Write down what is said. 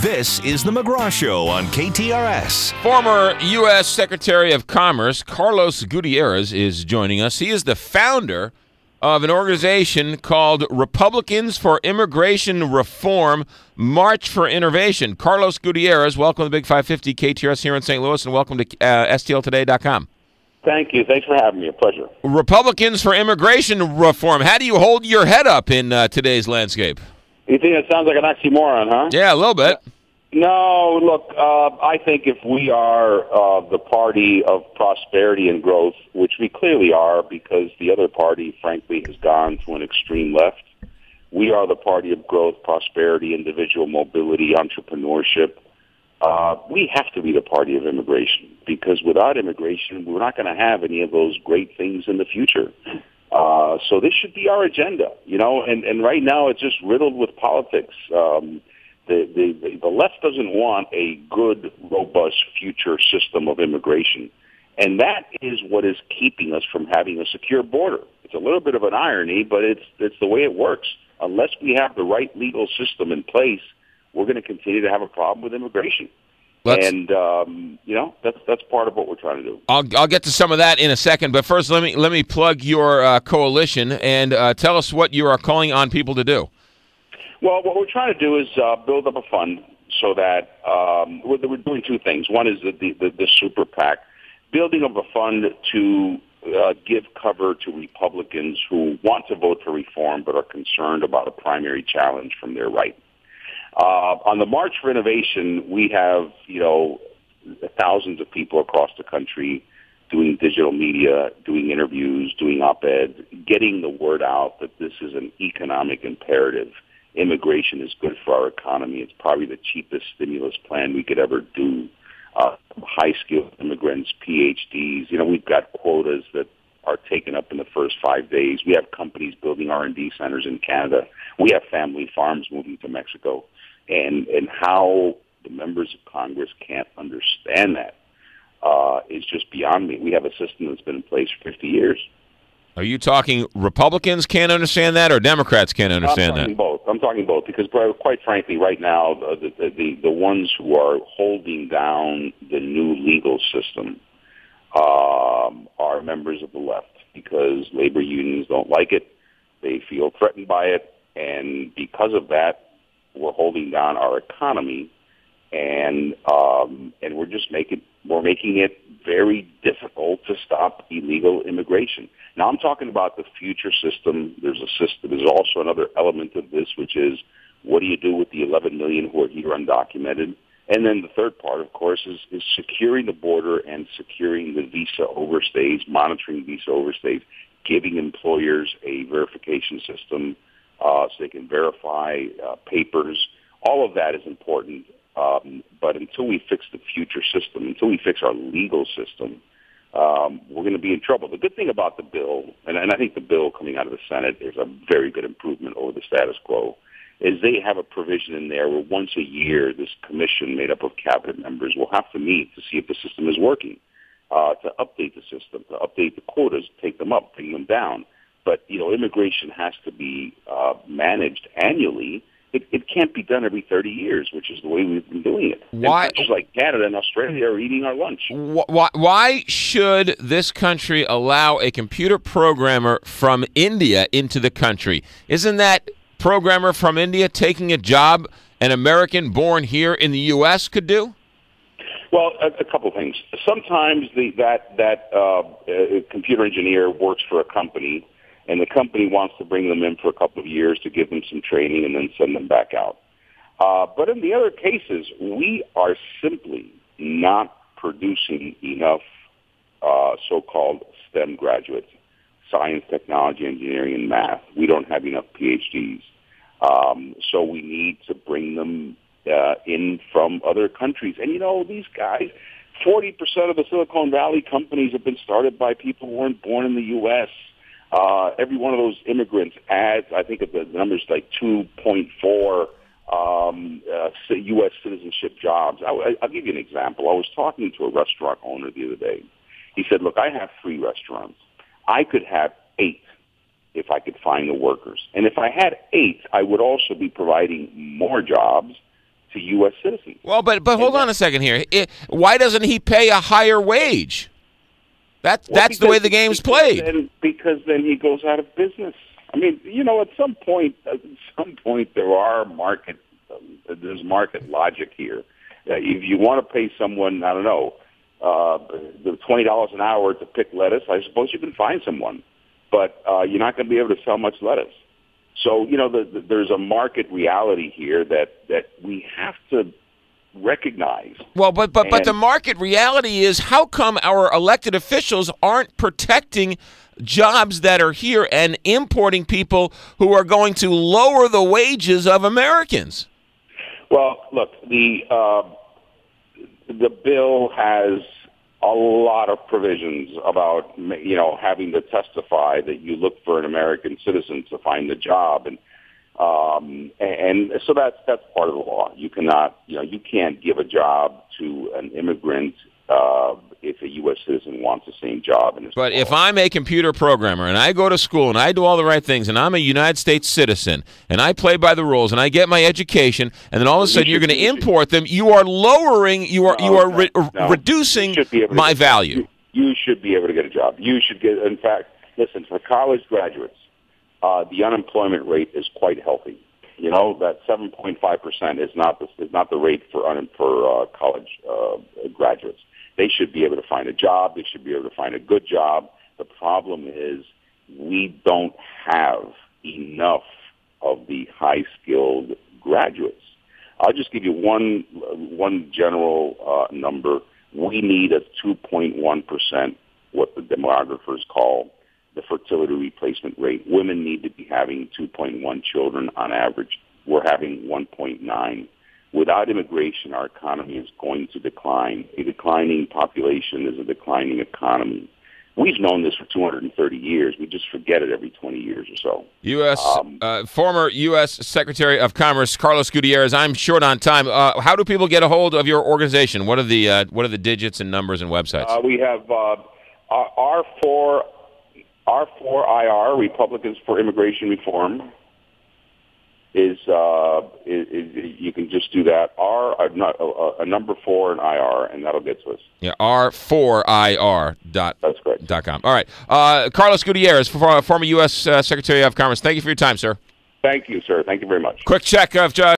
This is The McGraw Show on KTRS. Former U.S. Secretary of Commerce Carlos Gutierrez is joining us. He is the founder of an organization called Republicans for Immigration Reform, March for Innovation. Carlos Gutierrez, welcome to the Big 550 KTRS here in St. Louis, and welcome to STLtoday.com. Thank you. Thanks for having me. A pleasure. Republicans for Immigration Reform. How do you hold your head up in today's landscape? You think that sounds like an oxymoron, huh? Yeah, a little bit. No, look, I think if we are the party of prosperity and growth, which we clearly are because the other party, frankly, has gone to an extreme left, we are the party of growth, prosperity, individual mobility, entrepreneurship. We have to be the party of immigration because without immigration, we're not going to have any of those great things in the future. So this should be our agenda, you know, and right now it's just riddled with politics. The left doesn't want a good, robust future system of immigration. And that is what is keeping us from having a secure border. It's a little bit of an irony, but it's the way it works. Unless we have the right legal system in place, we're going to continue to have a problem with immigration. And you know, that's part of what we're trying to do. I'll get to some of that in a second, but first let me plug your coalition and tell us what you are calling on people to do. Well, what we're trying to do is build up a fund so that we're doing two things. One is the super PAC, building up a fund to give cover to Republicans who want to vote for reform but are concerned about a primary challenge from their right. On the March for Innovation, we have, you know, thousands of people across the country doing digital media, doing interviews, doing op-eds, getting the word out that this is an economic imperative. Immigration is good for our economy. It's probably the cheapest stimulus plan we could ever do. High-skilled immigrants, PhDs. You know, we've got quotas that are taken up in the first 5 days. We have companies building R&D centers in Canada. We have family farms moving to Mexico. And how the members of Congress can't understand that is just beyond me. We have a system that's been in place for 50 years. Are you talking Republicans can't understand that or Democrats can't understand that? I'm talking both because, quite frankly, right now, the ones who are holding down the new legal system are members of the left because labor unions don't like it. They feel threatened by it. And because of that, we're holding down our economy, and we're just making it very difficult to stop illegal immigration. Now, I'm talking about the future system. There's also another element of this, which is what do you do with the 11 million who are here undocumented? And then the third part, of course, is securing the border and securing the visa overstays, monitoring visa overstays, giving employers a verification system so they can verify papers. All of that is important. But until we fix the future system, until we fix our legal system, we're going to be in trouble. The good thing about the bill, and I think the bill coming out of the Senate is a very good improvement over the status quo, is they have a provision in there where once a year this commission made up of cabinet members will have to meet to see if the system is working, to update the system, to update the quotas, take them up, bring them down. But, you know, immigration has to be managed annually. It can't be done every 30 years, which is the way we've been doing it. Why? Countries like Canada and Australia are eating our lunch. Why should this country allow a computer programmer from India into the country? Isn't that programmer from India taking a job an American born here in the U.S. could do? Well, a couple of things. Sometimes that computer engineer works for a company, and the company wants to bring them in for a couple of years to give them some training and then send them back out. But in the other cases, we are simply not producing enough so-called STEM graduates, science, technology, engineering, and math. We don't have enough PhDs. So we need to bring them in from other countries. And, you know, these guys, 40% of the Silicon Valley companies have been started by people who weren't born in the U.S., every one of those immigrants adds, I think the number's like 2.4 U.S. citizenship jobs. I'll give you an example. I was talking to a restaurant owner the other day. He said, look, I have 3 restaurants. I could have 8 if I could find the workers. And if I had 8, I would also be providing more jobs to U.S. citizens. Well, but hold on a second here. Why doesn't he pay a higher wage? That's the way the game's played. Because then he goes out of business. I mean, at some point there's market logic here. If you want to pay someone, I don't know, the $20 an hour to pick lettuce, I suppose you can find someone, but you're not going to be able to sell much lettuce. So, there's a market reality here that we have to recognize. Well, but the market reality is, how come our elected officials aren't protecting jobs that are here and importing people who are going to lower the wages of Americans? Well, look, the bill has a lot of provisions about, having to testify that you look for an American citizen to find the job, and so that's part of the law. You cannot, you can't give a job to an immigrant if a U.S. citizen wants the same job. But if I'm a computer programmer and I go to school and I do all the right things and I'm a United States citizen and I play by the rules and I get my education, and then all of a sudden you're going to import them, you are lowering, reducing my value. You should be able to get a job. You should get. In fact, listen, for college graduates, the unemployment rate is quite healthy. That 7.5% is not the rate for college graduates. They should be able to find a job. They should be able to find a good job. The problem is we don't have enough of the high-skilled graduates. I'll just give you one general number. We need a 2.1%, what the demographers call the fertility replacement rate. Women need to be having 2.1 children on average. We're having 1.9. Without immigration, our economy is going to decline. A declining population is a declining economy. We've known this for 230 years. We just forget it every 20 years or so. Former U.S. Secretary of Commerce Carlos Gutierrez. I'm short on time. How do people get a hold of your organization? What are the digits and numbers and websites? We have R4IR, Republicans for Immigration Reform. Is you can just do that, a number 4 and IR, and that'll get to us. Yeah, R4IR. That's correct. .com. All right. Carlos Gutierrez, former U.S. Secretary of Commerce. Thank you for your time, sir. Thank you, sir. Thank you very much. Quick check of